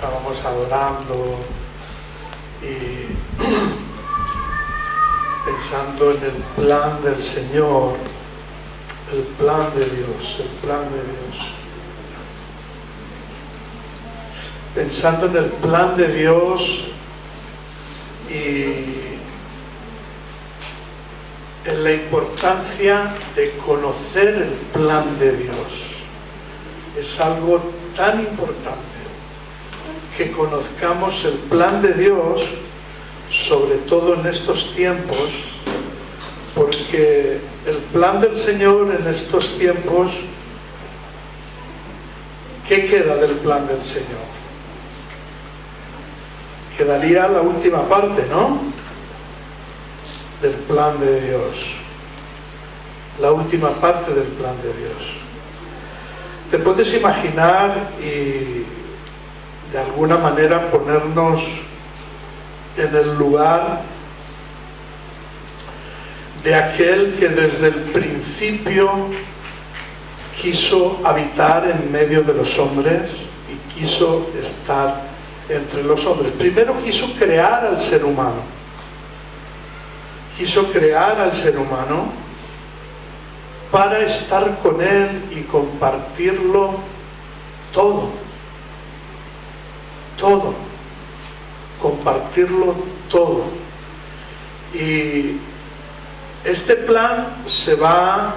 estábamos adorando y pensando en el plan del Señor, el plan de Dios, el plan de Dios. Pensando en el plan de Dios y en la importancia de conocer el plan de Dios. Es algo tan importante que conozcamos el plan de Dios, sobre todo en estos tiempos, porque el plan del Señor en estos tiempos, ¿qué queda del plan del Señor? Quedaría la última parte, ¿no? Del plan de Dios. La última parte del plan de Dios. Te puedes imaginar y de alguna manera ponernos en el lugar de aquel que desde el principio quiso habitar en medio de los hombres y quiso estar entre los hombres. Primero quiso crear al ser humano. Quiso crear al ser humano para estar con él y compartirlo todo. Todo. Compartirlo todo. Y este plan se va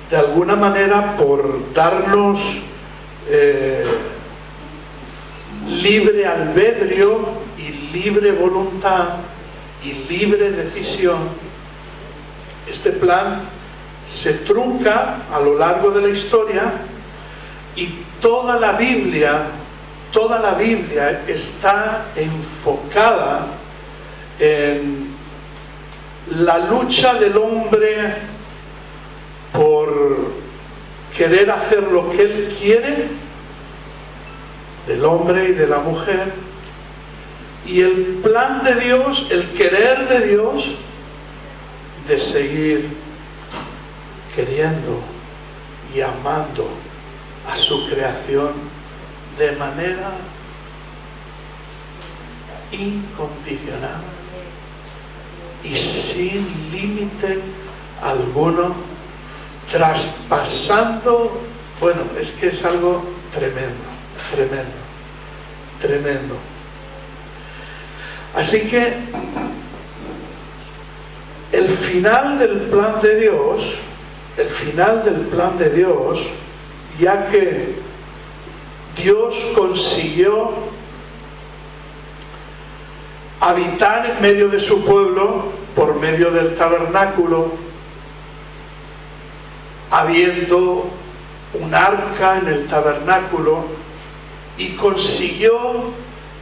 de alguna manera por darnos libre albedrío y libre voluntad y libre decisión. Este plan se trunca a lo largo de la historia y toda la Biblia está enfocada en la lucha del hombre por querer hacer lo que él quiere, del hombre y de la mujer, y el plan de Dios, el querer de Dios, de seguir queriendo y amando a su creación de manera incondicional y sin límite alguno, traspasando, bueno, es que es algo tremendo, tremendo, tremendo. Así que el final del plan de Dios, ya que Dios consiguió habitar en medio de su pueblo por medio del tabernáculo, habiendo un arca en el tabernáculo, y consiguió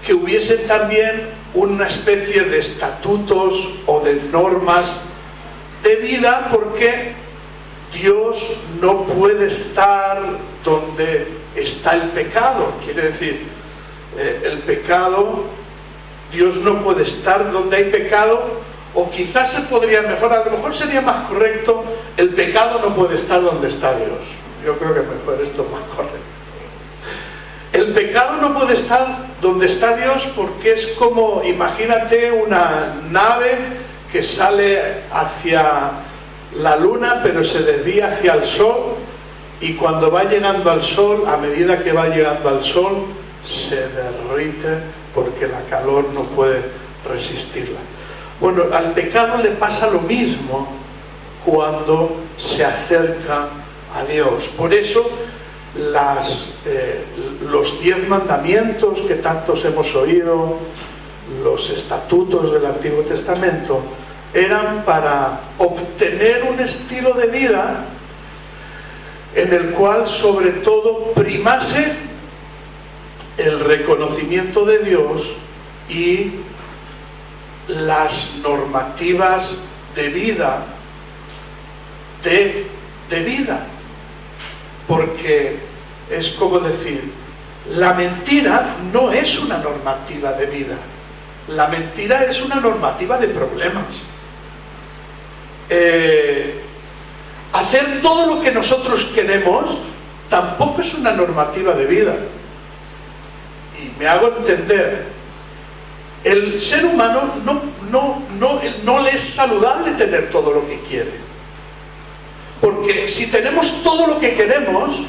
que hubiese también una especie de estatutos o de normas de vida, porque Dios no puede estar donde está el pecado. Quiere decir, el pecado, Dios no puede estar donde hay pecado, o quizás se podría mejorar, a lo mejor sería más correcto, el pecado no puede estar donde está Dios. Yo creo que mejor esto es más correcto. El pecado no puede estar donde está Dios, porque es como, imagínate una nave que sale hacia la luna pero se desvía hacia el sol, y cuando va llegando al sol, a medida que va llegando al sol, se derrite porque la calor no puede resistirla. Bueno, al pecado le pasa lo mismo cuando se acerca a Dios. Por eso los 10 mandamientos que tantos hemos oído, los estatutos del Antiguo Testamento, eran para obtener un estilo de vida en el cual sobre todo primase el reconocimiento de Dios y las normativas de vida, de vida. Porque es como decir, la mentira no es una normativa de vida, la mentira es una normativa de problemas. Hacer todo lo que nosotros queremos tampoco es una normativa de vida. Me hago entender. El ser humano no le es saludable tener todo lo que quiere. Porque si tenemos todo lo que queremos,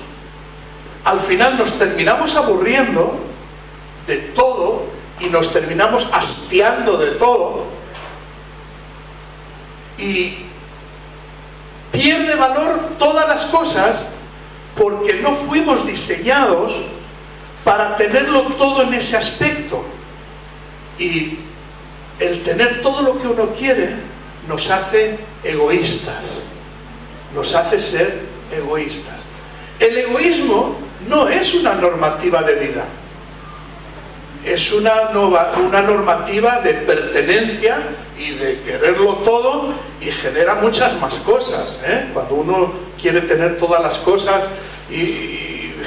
al final nos terminamos aburriendo de todo y nos terminamos hastiando de todo y pierde valor todas las cosas porque no fuimos diseñados para tenerlo todo en ese aspecto. Y el tener todo lo que uno quiere nos hace egoístas, nos hace ser egoístas. El egoísmo no es una normativa de vida, es una normativa de pertenencia y de quererlo todo, y genera muchas más cosas, ¿eh? Cuando uno quiere tener todas las cosas y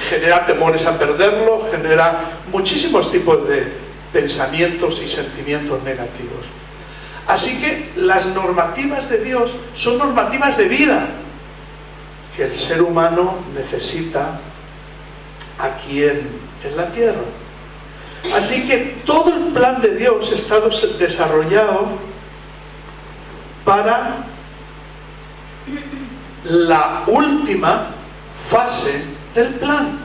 genera temores a perderlo, genera muchísimos tipos de pensamientos y sentimientos negativos. Así que las normativas de Dios son normativas de vida que el ser humano necesita aquí en la tierra. Así que todo el plan de Dios está desarrollado para la última fase del plan.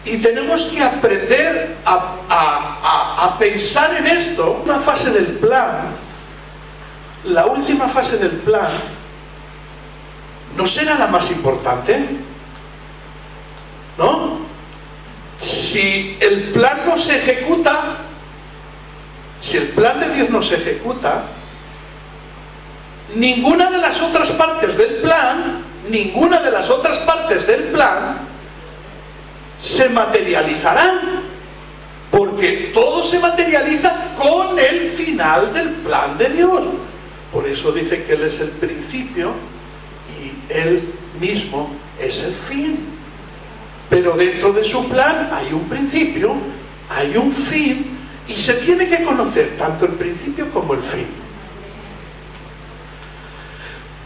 Y tenemos que aprender a pensar en esto. Una fase del plan, la última fase del plan, ¿no será la más importante? ¿No? Si el plan no se ejecuta, si el plan de Dios no se ejecuta, ninguna de las otras partes del plan se materializarán, porque todo se materializa con el final del plan de Dios. Por eso dice que Él es el principio y Él mismo es el fin. Pero dentro de su plan hay un principio, hay un fin, y se tiene que conocer tanto el principio como el fin.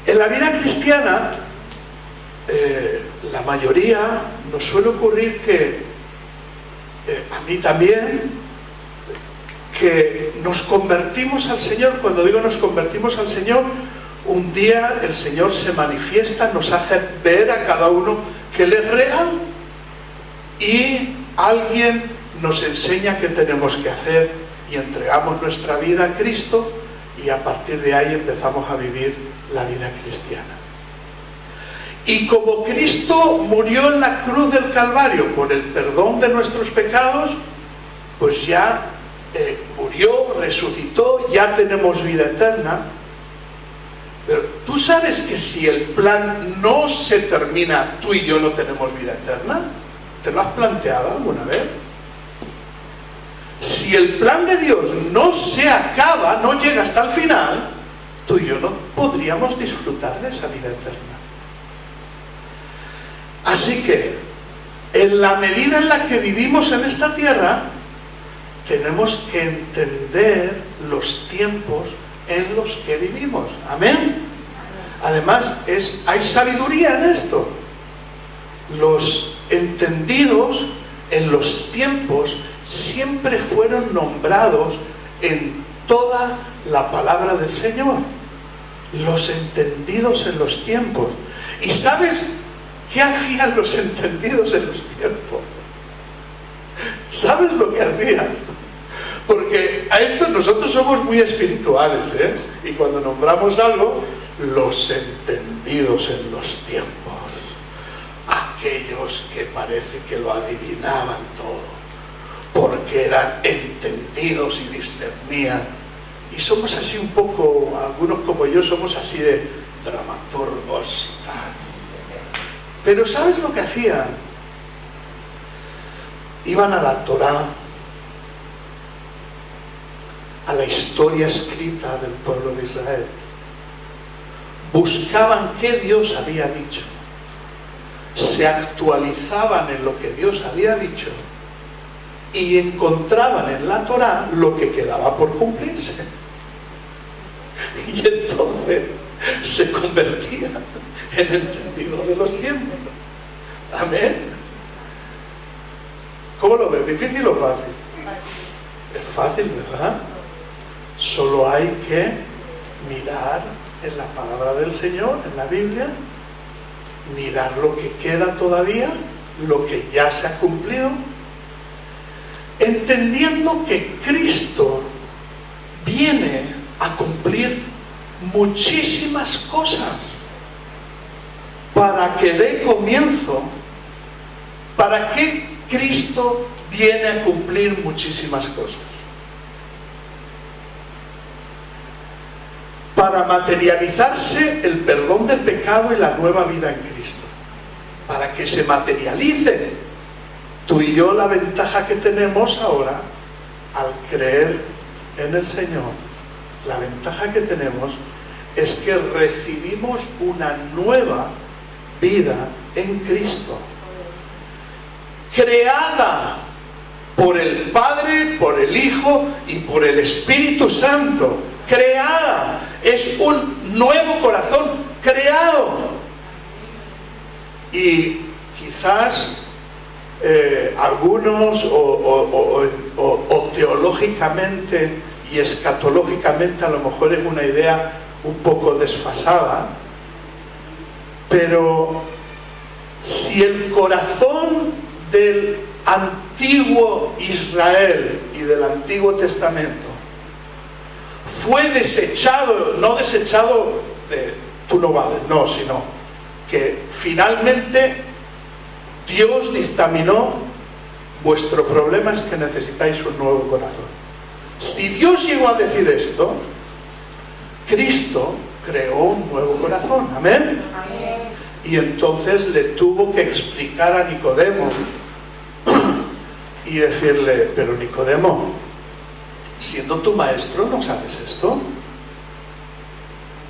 En la vida cristiana, la mayoría nos suele ocurrir que, a mí también, que nos convertimos al Señor. Cuando digo nos convertimos al Señor, un día el Señor se manifiesta, nos hace ver a cada uno que Él es real, y alguien nos enseña qué tenemos que hacer y entregamos nuestra vida a Cristo, y a partir de ahí empezamos a vivir la vida cristiana. Y como Cristo murió en la cruz del Calvario por el perdón de nuestros pecados, pues ya murió, resucitó, ya tenemos vida eterna. Pero tú sabes que si el plan no se termina, tú y yo no tenemos vida eterna. ¿Te lo has planteado alguna vez? Si el plan de Dios no se acaba, no llega hasta el final, tú y yo no podríamos disfrutar de esa vida eterna. Así que, en la medida en la que vivimos en esta tierra, tenemos que entender los tiempos en los que vivimos. Amén. Además, hay sabiduría en esto. Los entendidos en los tiempos siempre fueron nombrados en toda la palabra del Señor. Los entendidos en los tiempos. ¿Y sabes qué hacían los entendidos en los tiempos? ¿Sabes lo que hacían? Porque a esto nosotros somos muy espirituales, ¿eh? Y cuando nombramos algo, los entendidos en los tiempos, aquellos que parece que lo adivinaban todo, porque eran entendidos y discernían. Y somos así un poco, algunos como yo somos así de dramaturgos y tal. Pero ¿sabes lo que hacían? Iban a la Torá, a la historia escrita del pueblo de Israel, buscaban qué Dios había dicho, se actualizaban en lo que Dios había dicho y encontraban en la Torá lo que quedaba por cumplirse, y entonces se convertían en entendidos de los tiempos. Amén. ¿Cómo lo ves? ¿Difícil o fácil? Es fácil, ¿verdad? Solo hay que mirar en la palabra del Señor, en la Biblia, mirar lo que queda todavía, lo que ya se ha cumplido, entendiendo que Cristo viene a cumplir muchísimas cosas para que dé comienzo. ¿Para qué Cristo viene a cumplir muchísimas cosas? Para materializarse el perdón del pecado y la nueva vida en Cristo. Para que se materialice. Tú y yo, la ventaja que tenemos ahora al creer en el Señor, la ventaja que tenemos es que recibimos una nueva vida en Cristo, creada por el Padre, por el Hijo y por el Espíritu Santo. Creada, es un nuevo corazón creado. Y quizás algunos o teológicamente y escatológicamente a lo mejor es una idea un poco desfasada, pero si el corazón del antiguo Israel y del Antiguo Testamento fue desechado, no desechado de tú no vales, no, sino que finalmente Dios dictaminó: vuestro problema es que necesitáis un nuevo corazón. Si Dios llegó a decir esto, Cristo creó un nuevo corazón. ¿Amén? Amén. Y entonces le tuvo que explicar a Nicodemo y decirle: pero Nicodemo, siendo tu maestro, ¿no sabes esto?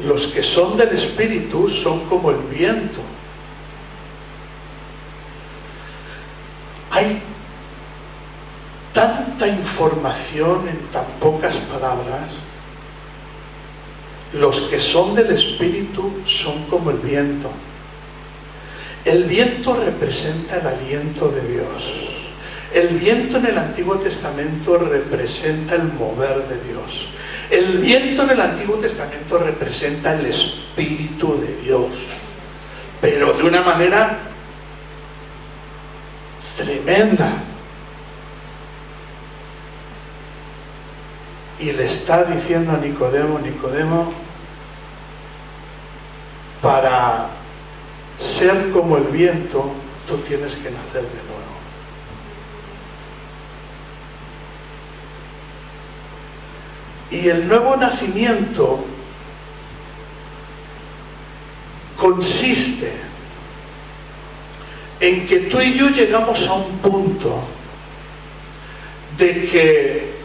Los que son del Espíritu son como el viento. Hay tanta información en tan pocas palabras. Los que son del Espíritu son como el viento. El viento representa el aliento de Dios. El viento en el Antiguo Testamento representa el mover de Dios. El viento en el Antiguo Testamento representa el Espíritu de Dios, pero de una manera tremenda. Y le está diciendo a Nicodemo: Nicodemo, para ser como el viento, tú tienes que nacer de nuevo. Y el nuevo nacimiento consiste en que tú y yo llegamos a un punto de que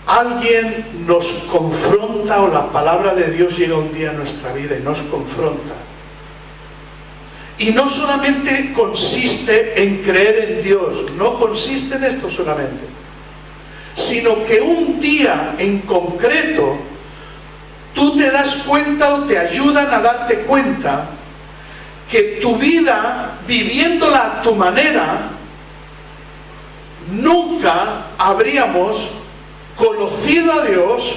alguien nos confronta, o la palabra de Dios llega un día a nuestra vida y nos confronta. Y no solamente consiste en creer en Dios, no consiste en esto solamente, sino que un día en concreto tú te das cuenta, o te ayudan a darte cuenta, que tu vida, viviéndola a tu manera, nunca habríamos conocido a Dios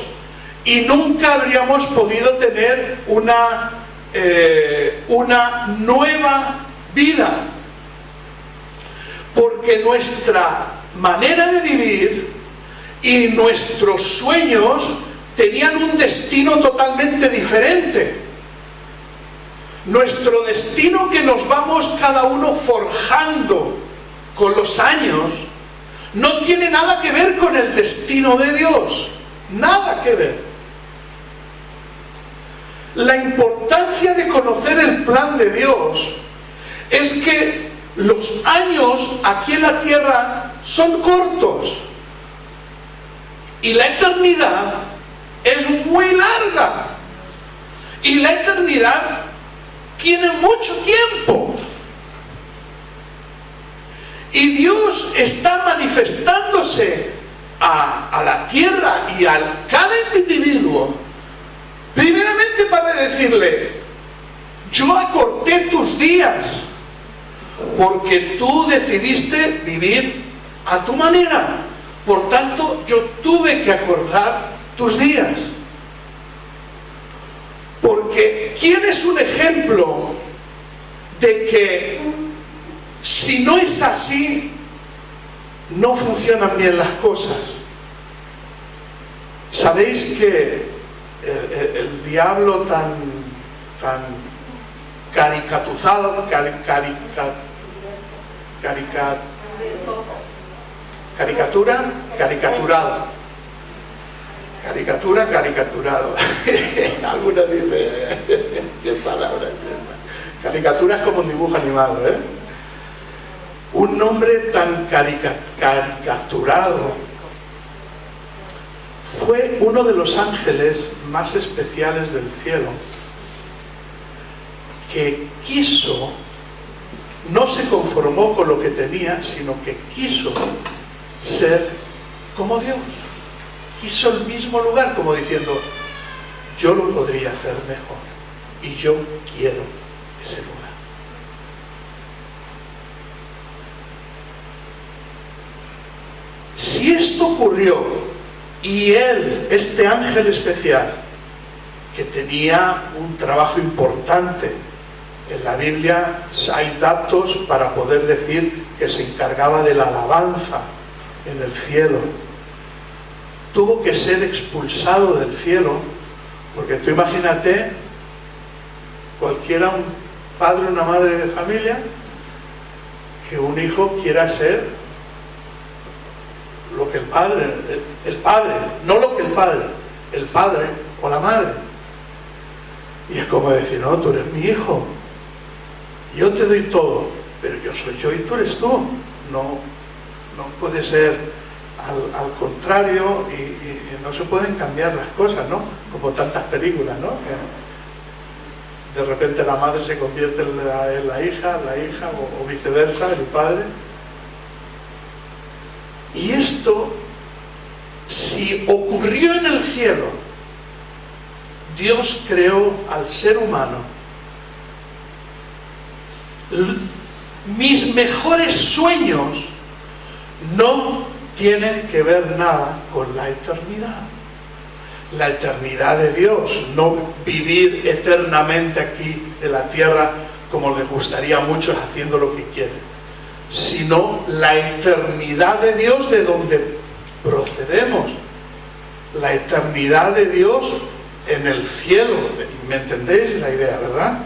y nunca habríamos podido tener una nueva vida, porque nuestra manera de vivir y nuestros sueños tenían un destino totalmente diferente. Nuestro destino, que nos vamos cada uno forjando con los años, no tiene nada que ver con el destino de Dios. Nada que ver. La importancia de conocer el plan de Dios es que los años aquí en la tierra son cortos y la eternidad es muy larga, y la eternidad tiene mucho tiempo. Y Dios está manifestándose a la tierra y a cada individuo, primeramente para decirle: yo acorté tus días porque tú decidiste vivir a tu manera. Por tanto, yo tuve que acordar tus días. Porque ¿quién es un ejemplo de que si no es así, no funcionan bien las cosas? ¿Sabéis que el diablo tan caricaturizado, caricaturado. Algunos dicen, ¿qué palabras? Caricatura es como un dibujo animado, ¿eh? Un nombre tan caricaturado fue uno de los ángeles más especiales del cielo, que quiso, no se conformó con lo que tenía, sino que quiso ser como Dios. Quiso el mismo lugar, como diciendo, yo lo podría hacer mejor y yo quiero ese lugar. Si esto ocurrió y él, este ángel especial, que tenía un trabajo importante, en la Biblia hay datos para poder decir que se encargaba de la alabanza en el cielo, tuvo que ser expulsado del cielo, porque tú imagínate, cualquiera, un padre o una madre de familia, que un hijo quiera ser lo que el padre, no lo que el padre o la madre. Y es como decir, no, tú eres mi hijo, yo te doy todo, pero yo soy yo y tú eres tú. No puede ser al contrario, y no se pueden cambiar las cosas, ¿no? Como tantas películas, ¿no? Que de repente la madre se convierte en la hija o viceversa, el padre. Y esto, si ocurrió en el cielo, Dios creó al ser humano. Mis mejores sueños no tienen que ver nada con la eternidad. La eternidad de Dios, no vivir eternamente aquí en la tierra como les gustaría a muchos haciendo lo que quieren, sino la eternidad de Dios de donde procedemos, la eternidad de Dios en el cielo. ¿Me entendéis la idea, verdad?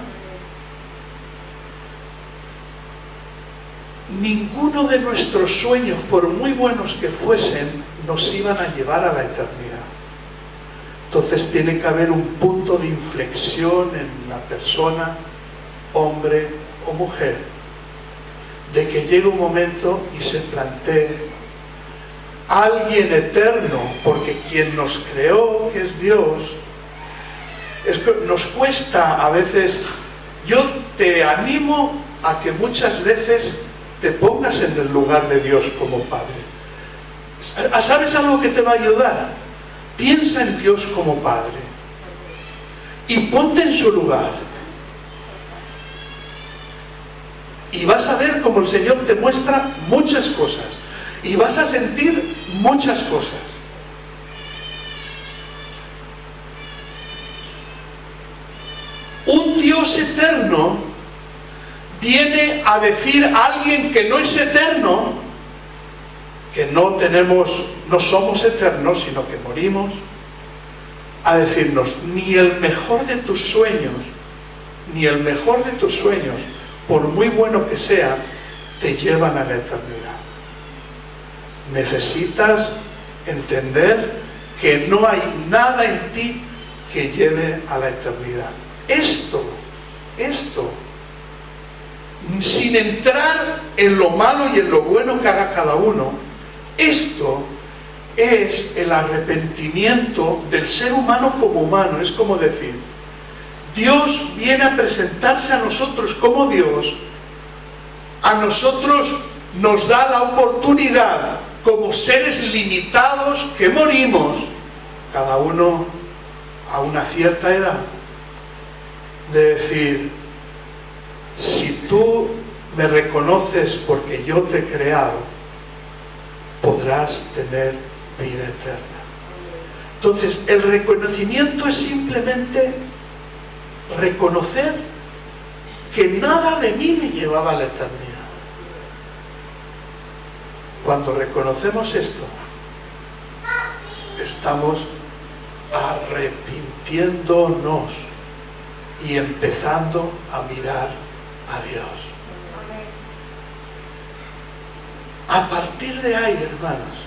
Ninguno de nuestros sueños, por muy buenos que fuesen, nos iban a llevar a la eternidad. Entonces tiene que haber un punto de inflexión en la persona, hombre o mujer, de que llegue un momento y se plantee alguien eterno, porque quien nos creó, que es Dios, es que nos cuesta a veces. Yo te animo a que muchas veces te pongas en el lugar de Dios como Padre. ¿Sabes algo que te va a ayudar? Piensa en Dios como Padre y ponte en su lugar, y vas a ver cómo el Señor te muestra muchas cosas y vas a sentir muchas cosas. Un Dios eterno viene a decir a alguien que no es eterno, que no somos eternos, sino que morimos, a decirnos, ni el mejor de tus sueños, por muy bueno que sea, te llevan a la eternidad. Necesitas entender que no hay nada en ti que lleve a la eternidad. Esto, sin entrar en lo malo y en lo bueno que haga cada uno, esto es el arrepentimiento del ser humano como humano. Es como decir, Dios viene a presentarse a nosotros como Dios, a nosotros nos da la oportunidad, como seres limitados que morimos, cada uno a una cierta edad, de decir, si tú me reconoces porque yo te he creado, podrás tener vida eterna. Entonces, el reconocimiento es simplemente reconocer que nada de mí me llevaba a la eternidad. Cuando reconocemos esto, estamos arrepintiéndonos y empezando a mirar a Dios. A partir de ahí, hermanos,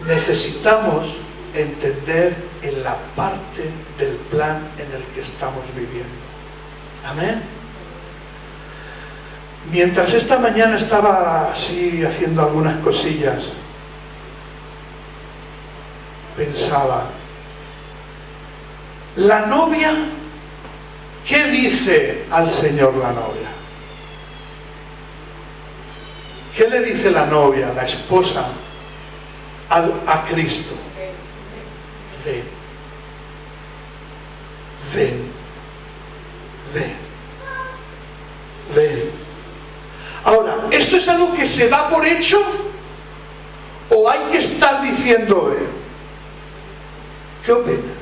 necesitamos entender en la parte del plan en el que estamos viviendo. Amén. Mientras esta mañana estaba así haciendo algunas cosillas, pensaba, la novia, ¿qué dice al Señor la novia? ¿Qué le dice la novia, la esposa, a Cristo? Ven, ven, ven, ven. Ahora, ¿esto es algo que se da por hecho? ¿O hay que estar diciendo ven? ¿Qué opina?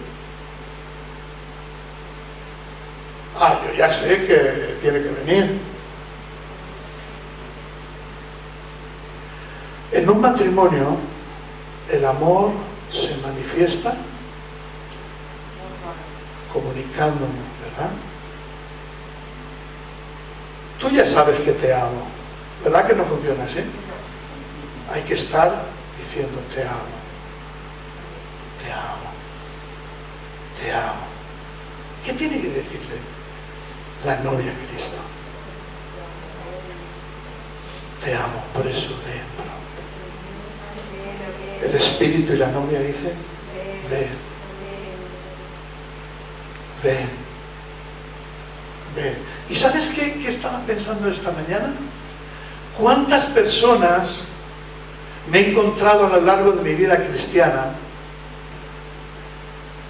Yo ya sé que tiene que venir. En un matrimonio, el amor se manifiesta comunicándonos, ¿verdad? Tú ya sabes que te amo, ¿verdad que no funciona así? Hay que estar diciendo te amo, te amo, te amo. ¿Qué tiene que decirle la novia a Cristo? Te amo, por eso ven pronto. El Espíritu y la novia dicen ven, ven, ven. ¿Y sabes qué estaba pensando esta mañana? ¿Cuántas personas me he encontrado a lo largo de mi vida cristiana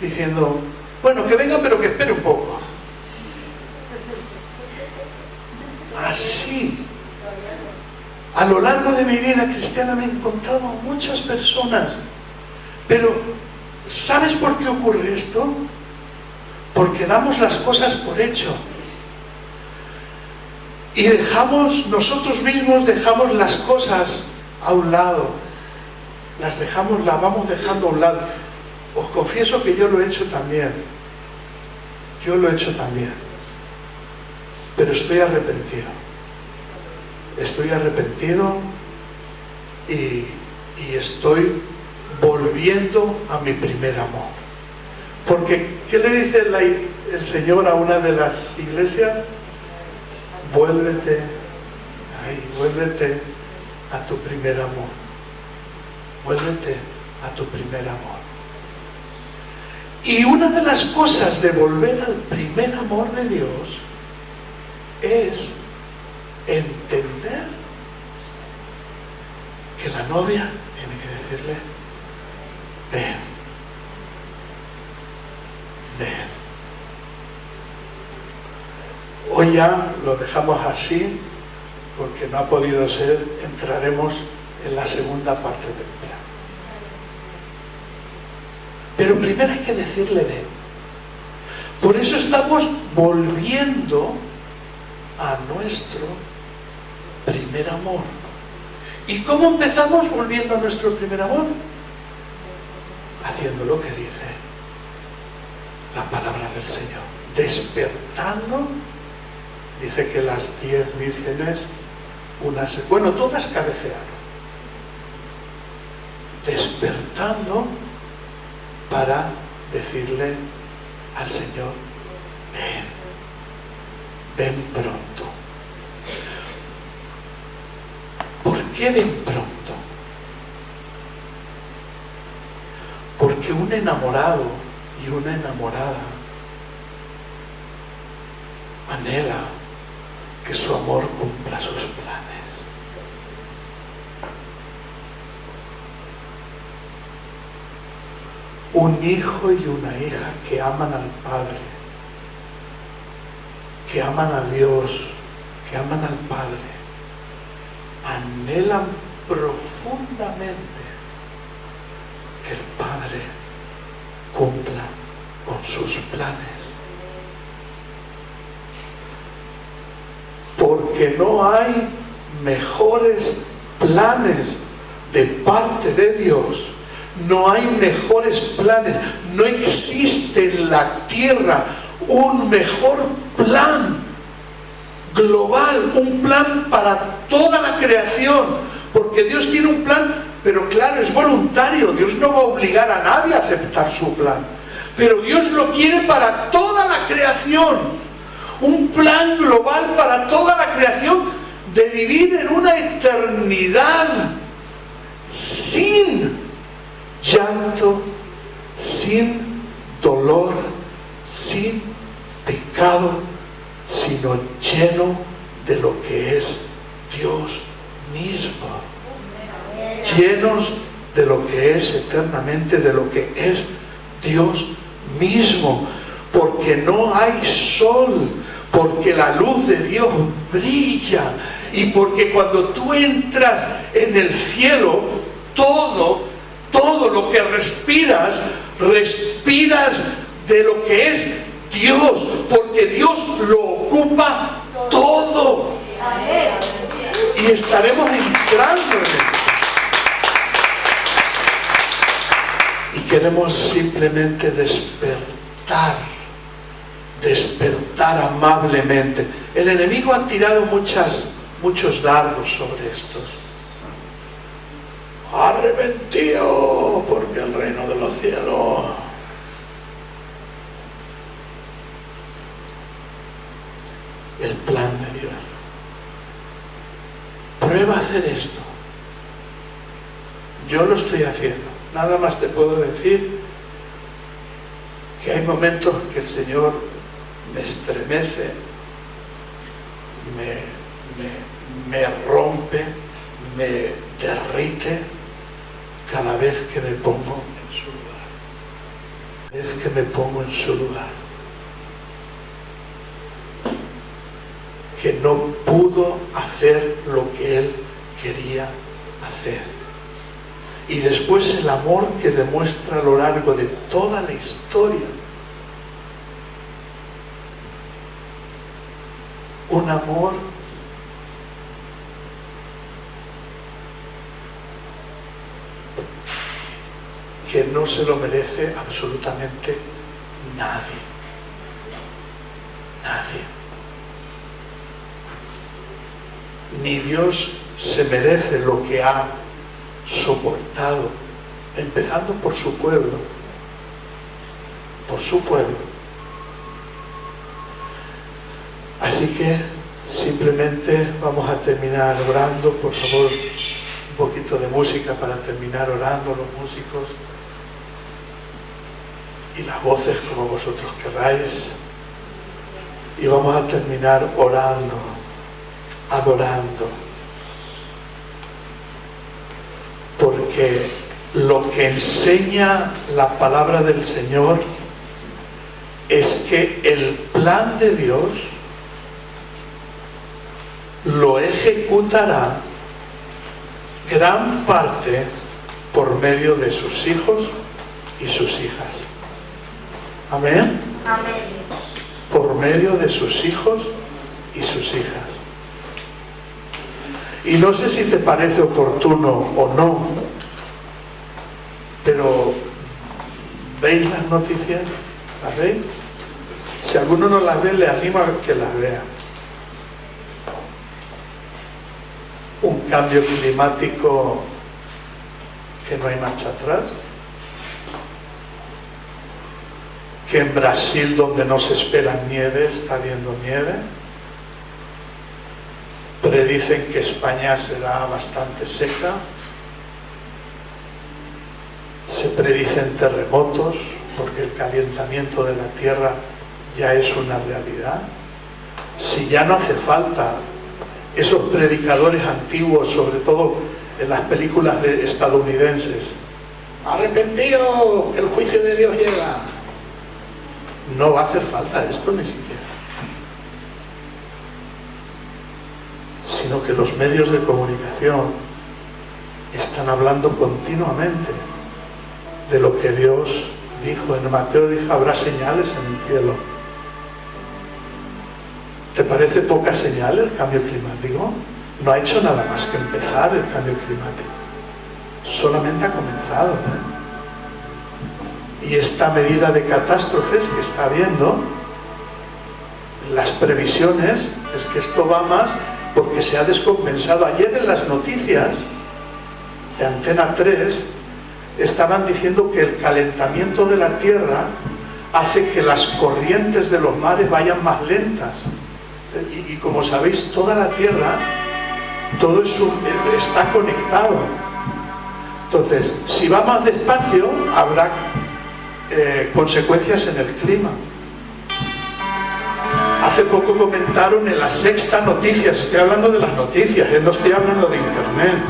diciendo, bueno, que venga pero que espere un poco? Así. A lo largo de mi vida cristiana me he encontrado muchas personas. Pero, ¿sabes por qué ocurre esto? Porque damos las cosas por hecho. Y nosotros mismos dejamos las cosas a un lado. Las vamos dejando a un lado. Os confieso que yo lo he hecho también. Yo lo he hecho también. Pero estoy arrepentido. Estoy arrepentido y estoy volviendo a mi primer amor. Porque, ¿qué le dice el Señor a una de las iglesias? Vuélvete a tu primer amor. Vuélvete a tu primer amor. Y una de las cosas de volver al primer amor de Dios es entender que la novia tiene que decirle ven, ven. Hoy ya lo dejamos así porque no ha podido ser. Entraremos en la segunda parte del plan, pero primero hay que decirle ven. Por eso estamos volviendo a nuestro primer amor. ¿Y cómo empezamos volviendo a nuestro primer amor? Haciendo lo que dice la palabra del Señor. Despertando. Dice que las 10 vírgenes, todas cabecearon. Despertando para decirle al Señor, ven pronto. ¿Por qué ven pronto? Porque un enamorado y una enamorada anhela que su amor cumpla sus planes. Un hijo y una hija que aman al Padre, que aman a Dios, que aman al Padre, anhelan profundamente que el Padre cumpla con sus planes. Porque no hay mejores planes de parte de Dios. No hay mejores planes. No existe en la tierra un mejor plan global, un plan para toda la creación. Porque Dios tiene un plan, pero claro, es voluntario. Dios no va a obligar a nadie a aceptar su plan. Pero Dios lo quiere para toda la creación. Un plan global para toda la creación de vivir en una eternidad sin llanto, sin dolor, sin pecado, sino lleno de lo que es Dios mismo. Llenos de lo que es eternamente, de lo que es Dios mismo. Porque no hay sol, porque la luz de Dios brilla, y porque cuando tú entras en el cielo, todo lo que respiras de lo que es Dios, porque Dios lo ocupa todo. Y estaremos entrando en él. Y queremos simplemente despertar amablemente. El enemigo ha tirado muchos dardos sobre estos. Arrepentíos, porque el reino de los cielos. El plan de Dios. Prueba a hacer esto. Yo lo estoy haciendo. Nada más te puedo decir que hay momentos que el Señor me estremece, me rompe, me derrite cada vez que me pongo en su lugar. Cada vez que me pongo en su lugar. Que no pudo hacer lo que Él quería hacer. Y después el amor que demuestra a lo largo de toda la historia. Un amor que no se lo merece absolutamente nadie. Nadie. Ni Dios se merece lo que ha soportado, empezando por su pueblo. Por su pueblo. Así que simplemente vamos a terminar orando. Por favor, un poquito de música para terminar orando, los músicos y las voces como vosotros queráis. Y vamos a terminar orando, adorando. Porque lo que enseña la palabra del Señor es que el plan de Dios lo ejecutará gran parte por medio de sus hijos y sus hijas. Amén. Amén. Por medio de sus hijos y sus hijas. Y no sé si te parece oportuno o no, pero ¿veis las noticias? ¿Las veis? Si alguno no las ve, le animo a que las vea. Un cambio climático que no hay marcha atrás. Que en Brasil, donde no se espera nieve, está habiendo nieve. Predicen que España será bastante seca. Se predicen terremotos, porque el calentamiento de la tierra ya es una realidad. Si ya no hace falta esos predicadores antiguos, sobre todo en las películas estadounidenses, arrepentidos, que el juicio de Dios llega. No va a hacer falta esto ni siquiera. sino que los medios de comunicación están hablando continuamente de lo que Dios dijo. En Mateo dijo: habrá señales en el cielo. ¿Te parece poca señal el cambio climático? No ha hecho nada más que empezar el cambio climático. Solamente ha comenzado, Y esta medida de catástrofes que está habiendo, las previsiones es que esto va más porque se ha descompensado. Ayer en las noticias de Antena 3 estaban diciendo que el calentamiento de la Tierra hace que las corrientes de los mares vayan más lentas. Y como sabéis, toda la Tierra, todo eso está conectado. Entonces, si va más despacio, habrá consecuencias en el clima. Hace poco comentaron en La Sexta Noticias, estoy hablando de las noticias, no estoy hablando de internet,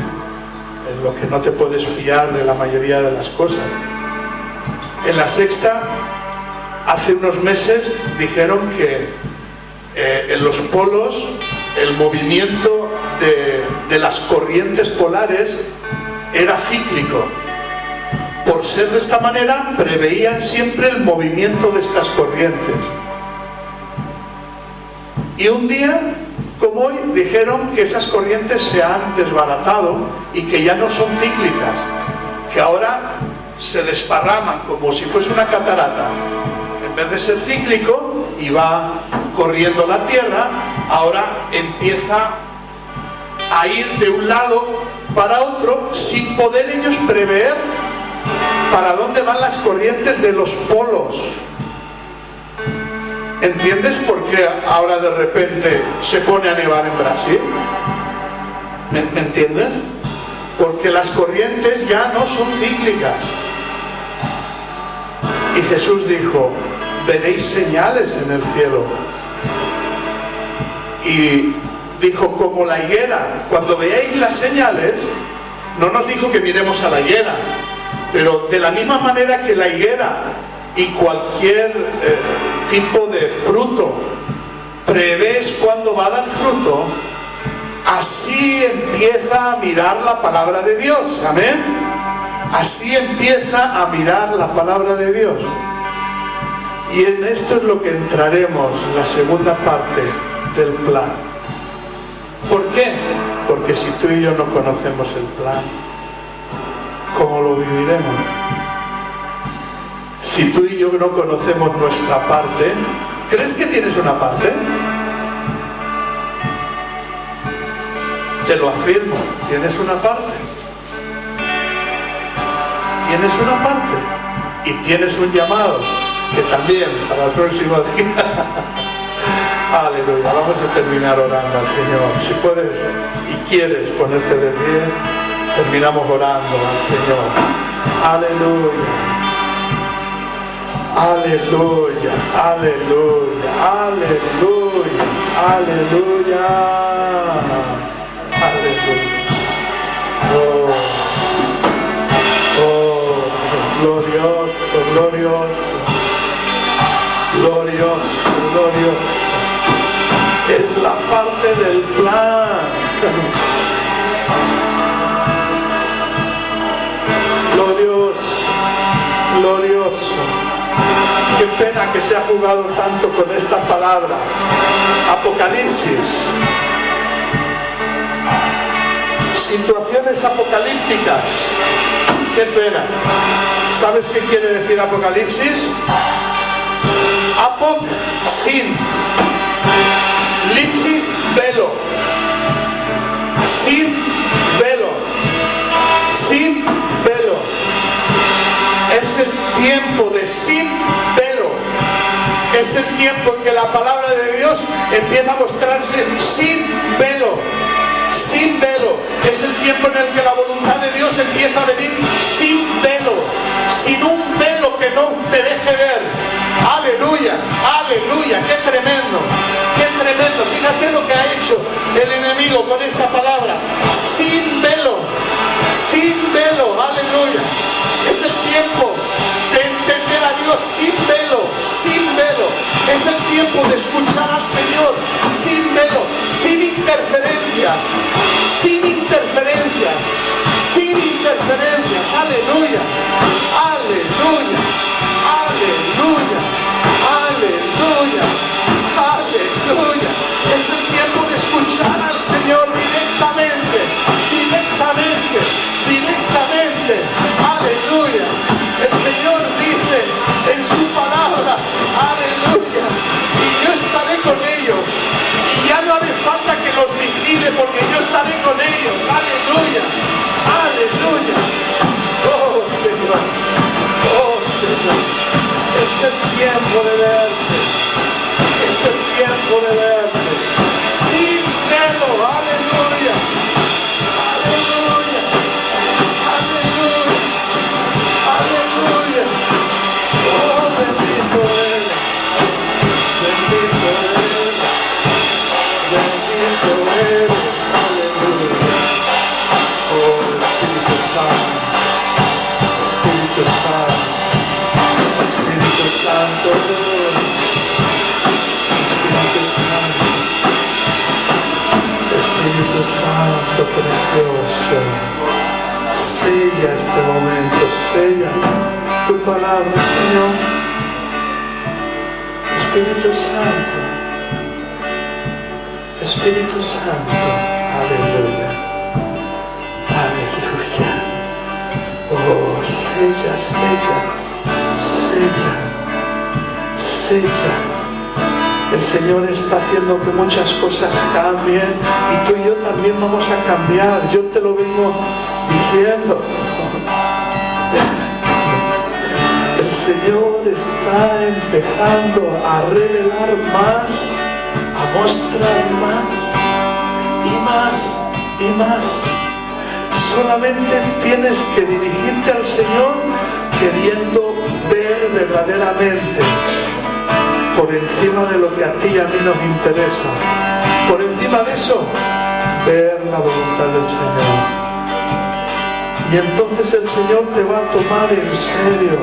en lo que no te puedes fiar de la mayoría de las cosas. En La Sexta, hace unos meses, dijeron que en los polos el movimiento de las corrientes polares era cíclico. Por ser de esta manera, preveían siempre el movimiento de estas corrientes. Y un día, como hoy, dijeron que esas corrientes se han desbaratado y que ya no son cíclicas, que ahora se desparraman como si fuese una catarata. En vez de ser cíclico y va corriendo la Tierra, ahora empieza a ir de un lado para otro sin poder ellos prever para dónde van las corrientes de los polos. ¿Entiendes por qué ahora de repente se pone a nevar en Brasil? ¿Me entiendes? Porque las corrientes ya no son cíclicas. Y Jesús dijo: veréis señales en el cielo. Y dijo: como la higuera, cuando veáis las señales, no nos dijo que miremos a la higuera, pero de la misma manera que la higuera y cualquier tipo de fruto prevés cuándo va a dar fruto, así empieza a mirar la palabra de Dios. Amén. Así empieza a mirar la palabra de Dios. Y en esto es lo que entraremos en la segunda parte del plan. ¿Por qué? Porque si tú y yo no conocemos el plan, ¿cómo lo viviremos? Si tú y yo no conocemos nuestra parte, ¿crees que tienes una parte? Te lo afirmo, tienes una parte. Tienes una parte. Y tienes un llamado, que también para el próximo día. Aleluya. Vamos a terminar orando al Señor. Si puedes y quieres ponerte de pie, terminamos orando al Señor. Aleluya. Aleluya, aleluya, aleluya, aleluya, aleluya. Oh, oh, glorioso, glorioso, glorioso, glorioso. Es la parte del plan. Glorioso, glorioso. Qué pena que se ha jugado tanto con esta palabra. Apocalipsis. Situaciones apocalípticas. Qué pena. ¿Sabes qué quiere decir Apocalipsis? Apoc, sin. Lipsis, velo. Sin velo. Sin velo. Es el tiempo de sin velo. Es el tiempo en que la palabra de Dios empieza a mostrarse sin velo. Sin velo. Es el tiempo en el que la voluntad de Dios empieza a venir sin velo. Sin un velo que no te deje ver. Aleluya, aleluya, qué tremendo. Qué tremendo. Fíjate lo que ha hecho el enemigo con esta palabra. Sin velo. Sin velo, aleluya. Es el tiempo de entender a Dios sin velo, sin velo. Es el tiempo de escuchar al Señor sin velo, sin interferencias, sin interferencias, sin interferencias. Aleluya, aleluya, aleluya, aleluya, aleluya. Es el tiempo de escuchar al Señor directamente, directamente, directamente. Aleluya. El Señor dice en su palabra, aleluya, y yo estaré con ellos. Y ya no hace falta que los vigile, porque yo estaré con ellos. Aleluya, aleluya. Oh Señor, oh Señor. Es el tiempo de verte, es el tiempo de verte, sin miedo. Aleluya, aleluya, aleluya, aleluya. Oh, bendito eres, bendito eres, bendito eres. Aleluya. Oh, Espíritu Santo, Espíritu Santo, Espíritu Santo, Espíritu Santo, Espíritu Santo precioso. Sella este momento, sella tu palabra, Señor. Espíritu Santo, Espíritu Santo, aleluya, aleluya. Oh, sella, sella, sella, sella. El Señor está haciendo que muchas cosas cambien y tú y yo también vamos a cambiar. Yo te lo vengo diciendo. El Señor está empezando a revelar más, a mostrar más y más y más. Solamente tienes que dirigirte al Señor queriendo ver verdaderamente, por encima de lo que a ti y a mí nos interesa. Por encima de eso, ver la voluntad del Señor. Y entonces el Señor te va a tomar en serio.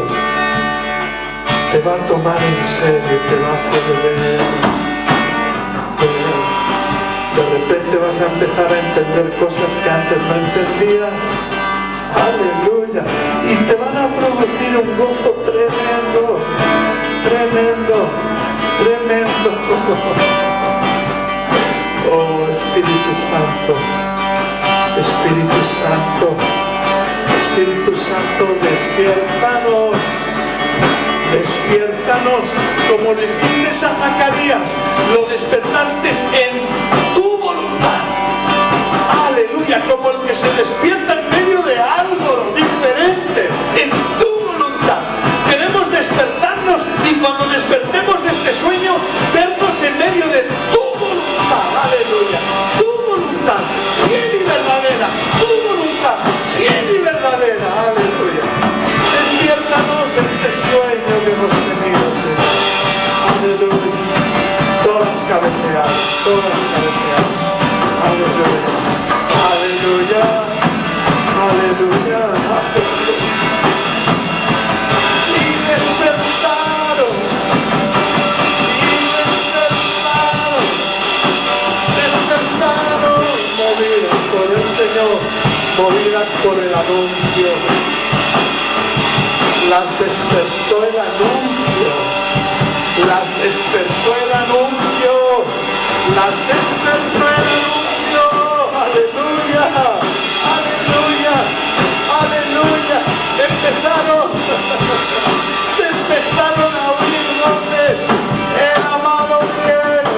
Te va a tomar en serio, te va a hacer ver. De repente vas a empezar a entender cosas que antes no entendías. Aleluya. Y te van a producir un gozo tremendo, tremendo, tremendo. Oh, Espíritu Santo, Espíritu Santo, Espíritu Santo, despiértanos, despiértanos, como le hiciste a Zacarías, lo despertaste en tu voluntad. Aleluya, como el que se despierta en medio de algo diferente, en tu voluntad. Queremos despertarnos y cuando despertemos de este sueño, vernos en medio de tu voluntad. Aleluya, tu voluntad, fiel y verdadera, tu voluntad, fiel y verdadera. Aleluya. Despiértanos de este sueño que hemos tenido, Señor. Aleluya. Todas cabeceadas, todas cabeceadas. Aleluya. Aleluya. Aleluya. Aleluya. Y despertaron. Y despertaron. Despertaron. Movidas por el Señor. Movidas por el anuncio. Las despertó el anuncio, las despertó el anuncio, las despertó el anuncio. Aleluya, aleluya, aleluya. Empezaron, se empezaron a oír voces. El amado viene,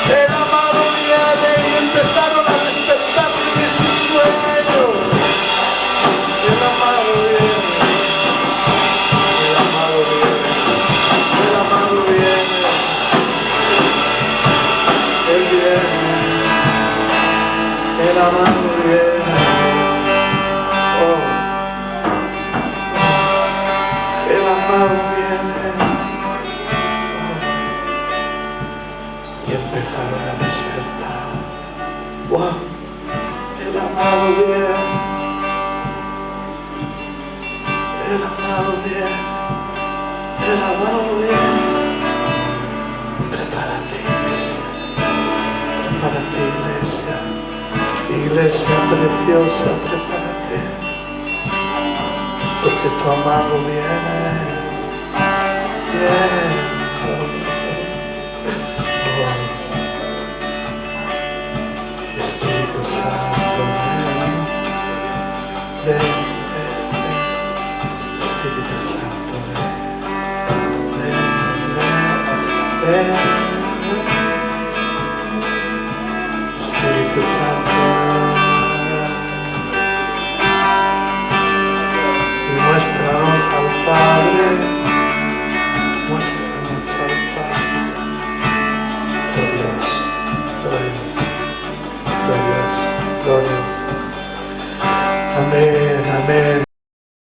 el amado viene, y empezaron a despertarse de su sueño. El amado viene, el amado viene, el amado viene, Él viene, el amado viene. Oh, el amado viene. Oh. Y empezaron a despertar. Wow, el amado viene. El amado viene, el amado viene. Prepárate, iglesia. iglesia preciosa, prepárate, porque tu amado viene. Espíritu Santo, ven, Espíritu Santo, ven, Espíritu Santo, y muéstranos al Padre, muéstranos al Padre. Glorias, glorias, glorias, glorias. Amén.